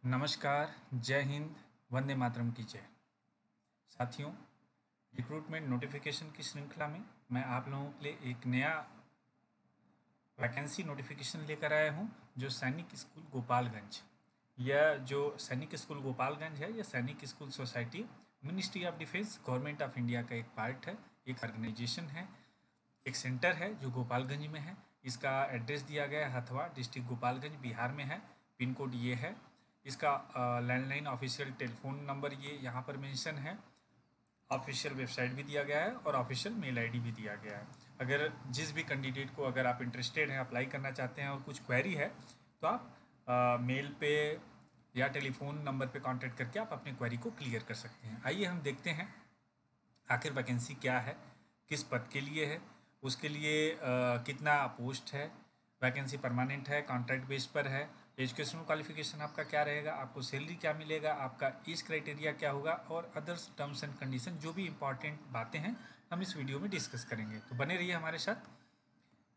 नमस्कार, जय हिंद, वंदे मातरम की जय। साथियों, रिक्रूटमेंट नोटिफिकेशन की श्रृंखला में मैं आप लोगों के लिए एक नया वैकेंसी नोटिफिकेशन लेकर आया हूं, जो सैनिक स्कूल गोपालगंज। यह जो सैनिक स्कूल गोपालगंज है, यह सैनिक school society ministry of defence government of India का एक पार्ट है, एक ऑर्गेनाइजेशन है, एक सेंटर है जो गोपालगंज में है। इसका एड्रेस दिया गया है हथवा, डिस्ट्रिक्ट गोपालगंज, बिहार में है। पिन कोड ये है। इसका लैंडलाइन ऑफिशियल टेलीफोन नंबर ये यहाँ पर मेंशन है। ऑफिशियल वेबसाइट भी दिया गया है और ऑफिशियल मेल आईडी भी दिया गया है। अगर जिस भी कैंडिडेट को अगर आप इंटरेस्टेड हैं, अप्लाई करना चाहते हैं और कुछ क्वेरी है, तो आप मेल पे या टेलीफोन नंबर पे कांटेक्ट करके आप अपनी क्वेरी को क्लियर कर सकते हैं। आइए हम देखते हैं आखिर वैकेंसी क्या है, किस पद के लिए है, उसके लिए कितना पोस्ट है, वैकेंसी परमानेंट है, कॉन्ट्रैक्ट बेस पर है, एजुकेशनल क्वालिफिकेशन आपका क्या रहेगा, आपको सैलरी क्या मिलेगा, आपका एज क्राइटेरिया क्या होगा और अदर्स टर्म्स एंड कंडीशन, जो भी इंपॉर्टेंट बातें हैं हम इस वीडियो में डिस्कस करेंगे। तो बने रहिए हमारे साथ।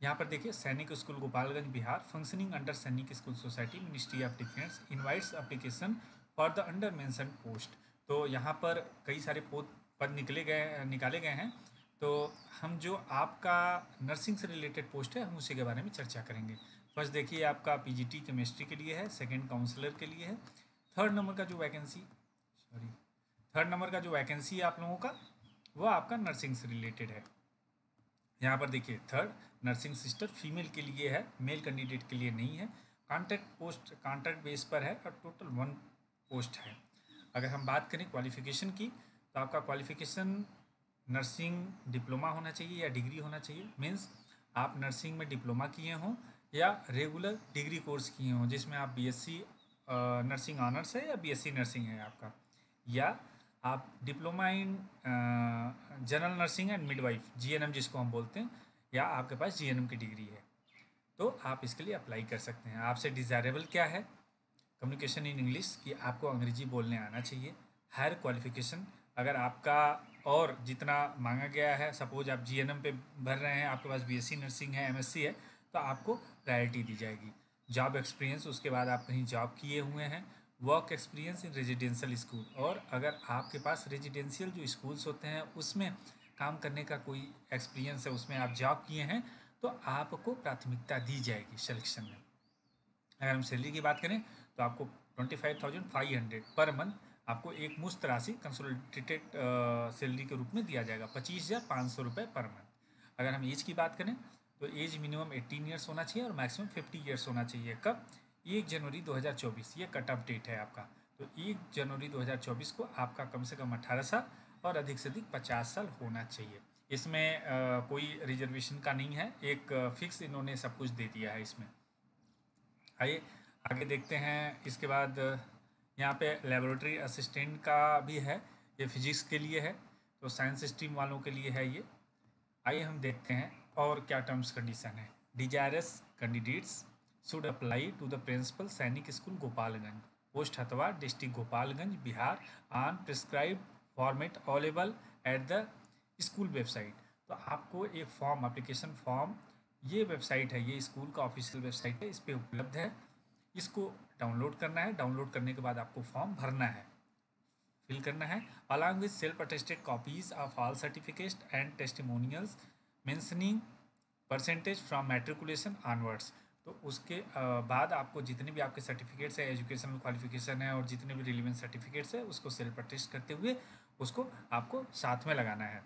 यहाँ पर देखिए, Sainik school Gopalganj Bihar, functioning under Sainik school society ministry of defence, invites application for the under mention post. तो यहाँ पर कई सारे पद निकाले गए हैं। तो हम जो आपका नर्सिंग से रिलेटेड पोस्ट है, हम उसी के बारे में चर्चा करेंगे। फर्स्ट देखिए, आपका पीजीटी केमिस्ट्री के लिए है, सेकेंड काउंसलर के लिए है। थर्ड नंबर का जो वैकेंसी सॉरी थर्ड नंबर का जो वैकेंसी है आप लोगों का, वो आपका नर्सिंग से रिलेटेड है। यहाँ पर देखिए, थर्ड नर्सिंग सिस्टर फीमेल के लिए है, मेल कैंडिडेट के लिए नहीं है। कॉन्ट्रैक्ट बेस पर है और टोटल 1 पोस्ट है। अगर हम बात करें क्वालिफिकेशन की, तो आपका क्वालिफिकेशन नर्सिंग डिप्लोमा होना चाहिए या डिग्री होना चाहिए। मीन्स आप नर्सिंग में डिप्लोमा किए हों या रेगुलर डिग्री कोर्स किए हों, जिसमें आप बीएससी नर्सिंग ऑनर्स है या बीएससी नर्सिंग है आपका, या आप diploma in general nursing and midwife, GNM जिसको हम बोलते हैं, या आपके पास जीएनएम की डिग्री है, तो आप इसके लिए अप्लाई कर सकते हैं। आपसे डिज़ायरेबल क्या है? कम्युनिकेशन इन इंग्लिश, कि आपको अंग्रेजी बोलने आना चाहिए। हायर क्वालिफिकेशन, अगर आपका और जितना मांगा गया है, सपोज आप जीएनएम पे भर रहे हैं, आपके पास बीएससी नर्सिंग है, एमएससी है, तो आपको प्रायोरिटी दी जाएगी। जॉब एक्सपीरियंस, उसके बाद आप कहीं जॉब किए हुए हैं। Work experience in residential school, और अगर आपके पास रेजिडेंशियल जो स्कूल्स होते हैं उसमें काम करने का कोई एक्सपीरियंस है, उसमें आप जॉब किए हैं, तो आपको प्राथमिकता दी जाएगी सिलेक्शन में। अगर हम सैलरी की बात करें, तो आपको 25,500 पर मंथ आपको एक मुश्त राशि कंसोलिडेटेड सैलरी के रूप में दिया जाएगा, 25,500 रुपये पर मंथ। अगर हम एज की बात करें, तो एज मिनिमम 18 ईयर्स होना चाहिए और मैक्सिमम 50 ईयर्स होना चाहिए। कब? 1 जनवरी 2024, ये कट ऑफ डेट है आपका। तो 1 जनवरी 2024 को आपका कम से कम 18 साल और अधिक से अधिक 50 साल होना चाहिए। इसमें कोई रिजर्वेशन का नहीं है, एक फिक्स इन्होंने सब कुछ दे दिया है इसमें। आइए आगे देखते हैं। इसके बाद यहाँ पे लेबोरेटरी असिस्टेंट का भी है, ये फिजिक्स के लिए है, तो साइंस स्ट्रीम वालों के लिए है ये। आइए हम देखते हैं और क्या टर्म्स कंडीशन है। Desirous candidates should apply to the principal Sainik school Gopalganj, post Hathwa, district Gopalganj, Bihar, on prescribe format available at the school website. तो आपको एक फॉर्म, एप्लीकेशन फॉर्म, ये वेबसाइट है, ये स्कूल का ऑफिशियल वेबसाइट है, इस पर उपलब्ध है। इसको डाउनलोड करना है। डाउनलोड करने के बाद आपको फॉर्म भरना है, फिल करना है, along with self attested copies of all certificates and testimonials mentioning percentage from matriculation onwards. तो उसके बाद आपको जितने भी आपके सर्टिफिकेट्स हैं, एजुकेशनल क्वालिफिकेशन है और जितने भी रिलीवेंट सर्टिफिकेट्स है, उसको सेल्फ अटेस्ट करते हुए उसको आपको साथ में लगाना है।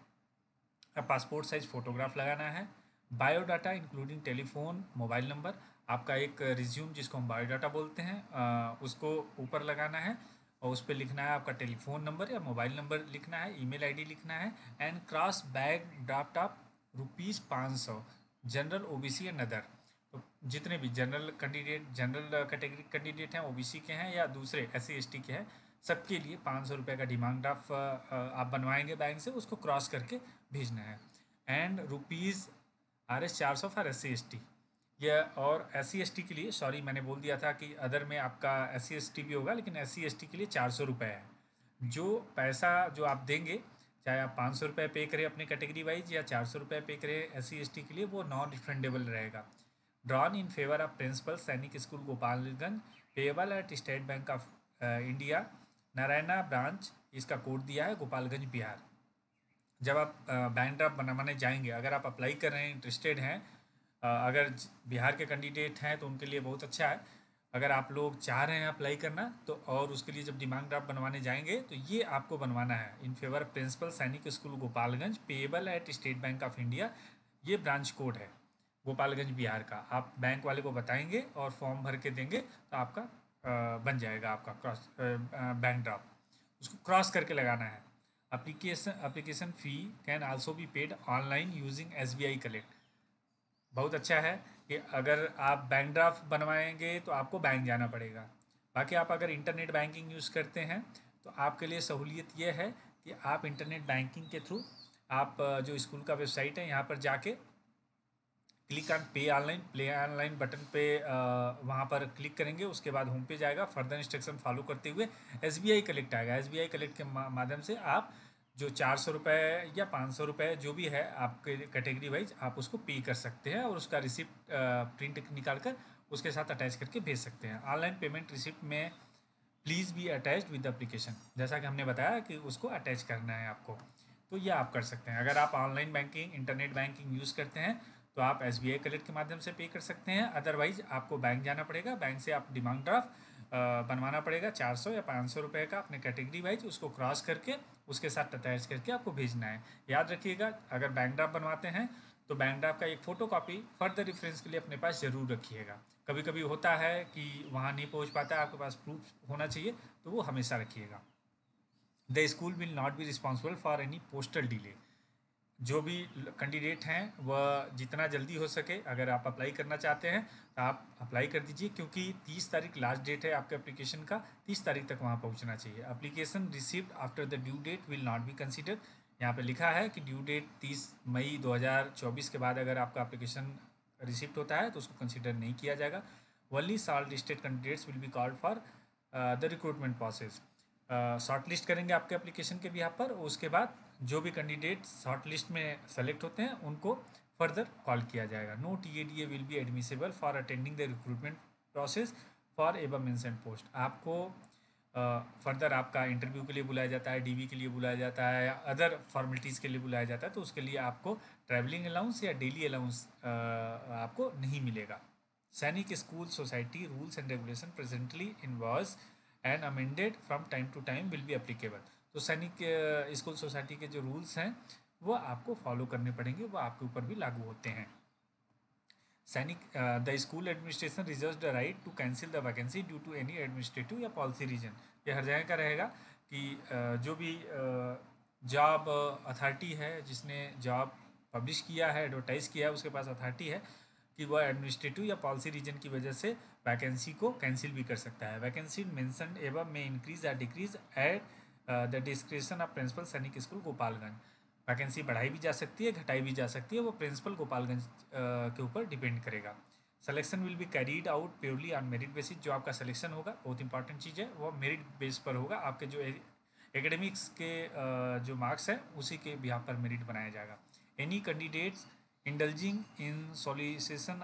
पासपोर्ट साइज फ़ोटोग्राफ लगाना है। Biodata including telephone, mobile number, आपका एक रिज्यूम जिसको हम बायोडाटा बोलते हैं, उसको ऊपर लगाना है और उस पर लिखना है आपका टेलीफोन नंबर या मोबाइल नंबर लिखना है, ईमेल आईडी लिखना है। And cross bag draft of ₹500, general, OBC and other. तो जितने भी जनरल कैटेगरी कैंडिडेट हैं, ओबीसी के हैं या दूसरे SC ST के हैं, सबके लिए 500 रुपये का डिमांड ड्राफ्ट आप बनवाएंगे बैंक से, उसको क्रॉस करके भेजना है। And ₹RS 400 for SC ST। यह और SC ST के लिए, सॉरी मैंने बोल दिया था कि अदर में आपका SC ST भी होगा, लेकिन SC ST के लिए 400 रुपये है। जो पैसा जो आप देंगे, चाहे आप 500 रुपये पे करें अपने कैटेगरी वाइज या 400 रुपये पे करें SC ST के लिए, वो नॉन रिफंडेबल रहेगा। Drawn in favour of principal Sainik school Gopalganj, payable at State Bank of India Narayana branch, इसका कोड दिया है गोपालगंज बिहार। जब आप बैंक ड्राफ्ट बनवाने जाएंगे, अगर आप अप्लाई कर रहे हैं, इंटरेस्टेड हैं, अगर बिहार के कैंडिडेट हैं तो उनके लिए बहुत अच्छा है। अगर आप लोग चाह रहे हैं अप्लाई करना तो, और उसके लिए जब डिमांड ड्राफ्ट बनवाने जाएंगे तो ये आपको बनवाना है। In favour principal Sainik school Gopalganj, payable at State Bank of India, ये ब्रांच कोड है गोपालगंज बिहार का। आप बैंक वाले को बताएंगे और फॉर्म भर के देंगे तो आपका बन जाएगा आपका क्रॉस बैंक ड्राफ्ट। उसको क्रॉस करके लगाना है। Application fee can also be paid online using SBI collect. बहुत अच्छा है कि अगर आप बैंक ड्राफ्ट बनवाएंगे तो आपको बैंक जाना पड़ेगा। बाकी आप अगर इंटरनेट बैंकिंग यूज़ करते हैं तो आपके लिए सहूलियत ये है कि आप इंटरनेट बैंकिंग के थ्रू आप जो स्कूल का वेबसाइट है यहाँ पर जाके क्लिक ऑन पे ऑनलाइन बटन पे वहाँ पर क्लिक करेंगे, उसके बाद होम पेज आएगा। फर्दर इंस्ट्रक्शन फॉलो करते हुए SBI कलेक्ट आएगा। SBI कलेक्ट के माध्यम से आप जो 400 रुपये या 500 रुपये जो भी है आपके कैटेगरी वाइज, आप उसको पे कर सकते हैं और उसका रिसिप्ट प्रिंट निकाल कर उसके साथ अटैच करके भेज सकते हैं। ऑनलाइन पेमेंट रिसिप्ट में please be attached with application, जैसा कि हमने बताया कि उसको अटैच करना है आपको, तो ये आप कर सकते हैं। अगर आप online banking, internet banking use करते हैं तो आप SBI कलेक्ट के माध्यम से पे कर सकते हैं। अदरवाइज आपको बैंक जाना पड़ेगा। बैंक से आप डिमांड ड्राफ्ट बनवाना पड़ेगा 400 या 500 रुपये का, अपने कैटेगरी वाइज उसको क्रॉस करके उसके साथ अटैच करके आपको भेजना है। याद रखिएगा, अगर बैंक ड्राफ्ट बनवाते हैं तो बैंक ड्राफ्ट का एक फ़ोटो कॉपी फर्दर रेफरेंस के लिए अपने पास ज़रूर रखिएगा। कभी कभी होता है कि वहाँ नहीं पहुँच पाता है, आपके पास प्रूफ होना चाहिए, तो वो हमेशा रखिएगा। The school will not be responsible for any postal delay. जो भी कैंडिडेट हैं वह जितना जल्दी हो सके, अगर आप अप्लाई करना चाहते हैं तो आप अप्लाई कर दीजिए, क्योंकि 30 तारीख लास्ट डेट है आपके एप्लीकेशन का। 30 तारीख तक वहाँ पहुँचना चाहिए। Application received after the due date will not be consider. यहाँ पे लिखा है कि ड्यू डेट 30 मई 2024 के बाद अगर आपका एप्लीकेशन रिसिप्ट होता है तो उसको कंसिडर नहीं किया जाएगा। Only short listed candidates will be called for the recruitment process. Short list करेंगे आपके एप्लीकेशन के बिहाफ पर, उसके बाद जो भी कैंडिडेट शॉर्ट लिस्ट में सेलेक्ट होते हैं उनको फर्दर कॉल किया जाएगा। No TADA will be admissible for attending the recruitment process for above mention post. आपको फर्दर आपका इंटरव्यू के लिए बुलाया जाता है, DV के लिए बुलाया जाता है, अदर फॉर्मेलिटीज़ के लिए बुलाया जाता है, तो उसके लिए आपको ट्रैवलिंग अलाउंस या डेली अलाउंस आपको नहीं मिलेगा। Sainik school society rules and regulation presently involves and amended from time to time will be applicable. तो सैनिक स्कूल सोसाइटी के जो रूल्स हैं वो आपको फॉलो करने पड़ेंगे, वो आपके ऊपर भी लागू होते हैं। Sainik the school administration reserve the right to cancel the vacancy due to any administrative या पॉलिसी रीजन। ये हर जगह का रहेगा कि जो भी जॉब अथॉरिटी है जिसने जॉब पब्लिश किया है, एडवर्टाइज़ किया है, उसके पास अथॉरिटी है कि वह एडमिनिस्ट्रेटिव या पॉलिसी रीजन की वजह से वैकेंसी को कैंसिल भी कर सकता है। वैकेंसी मेंशन्ड एबव में इंक्रीज या decrease at the description of principal Sainik school Gopalganj. Vacancy बढ़ाई भी जा सकती है, घटाई भी जा सकती है, वो प्रिंसिपल गोपालगंज के ऊपर डिपेंड करेगा। Selection will be carried out purely on merit basis. जो आपका सिलेक्शन होगा, बहुत इंपॉर्टेंट चीज़ है, वो मेरिट बेस पर होगा। आपके जो एकेडमिक्स के जो मार्क्स हैं उसी के बिहाफ पर मेरिट बनाया जाएगा। Any candidates indulging in solicitation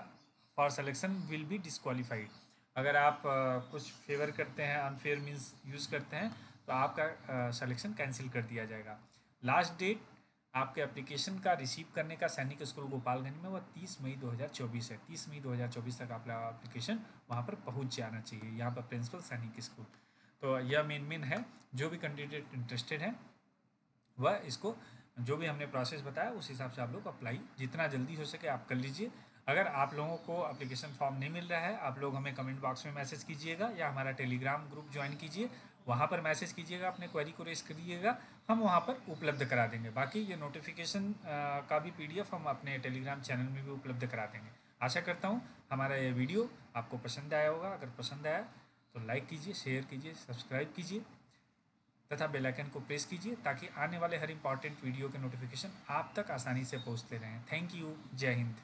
for selection will be disqualified. अगर आप कुछ फेवर करते हैं, अनफेयर मीन्स यूज़ करते हैं, तो आपका सिलेक्शन कैंसिल कर दिया जाएगा। लास्ट डेट आपके एप्लीकेशन का रिसीव करने का सैनिक स्कूल गोपालगंज में, वह 30 मई 2024 है। 30 मई 2024 तक आपका एप्लीकेशन वहाँ पर पहुँच जाना चाहिए, यहाँ पर प्रिंसिपल सैनिक स्कूल। तो यह मेन है। जो भी कैंडिडेट इंटरेस्टेड है वह इसको, जो भी हमने प्रोसेस बताया उस हिसाब से आप लोग अप्लाई जितना जल्दी हो सके आप कर लीजिए। अगर आप लोगों को एप्लीकेशन फॉर्म नहीं मिल रहा है, आप लोग हमें कमेंट बॉक्स में मैसेज कीजिएगा या हमारा टेलीग्राम ग्रुप ज्वाइन कीजिए, वहाँ पर मैसेज कीजिएगा, अपने क्वेरी को रेस करिएगा, हम वहाँ पर उपलब्ध करा देंगे। बाकी ये नोटिफिकेशन का भी PDF हम अपने टेलीग्राम चैनल में भी उपलब्ध करा देंगे। आशा करता हूँ हमारा ये वीडियो आपको पसंद आया होगा। अगर पसंद आया तो लाइक कीजिए, शेयर कीजिए, सब्सक्राइब कीजिए तथा बेल आइकन को प्रेस कीजिए, ताकि आने वाले हर इंपॉर्टेंट वीडियो के नोटिफिकेशन आप तक आसानी से पहुंचते रहें। Thank you. जय हिंद।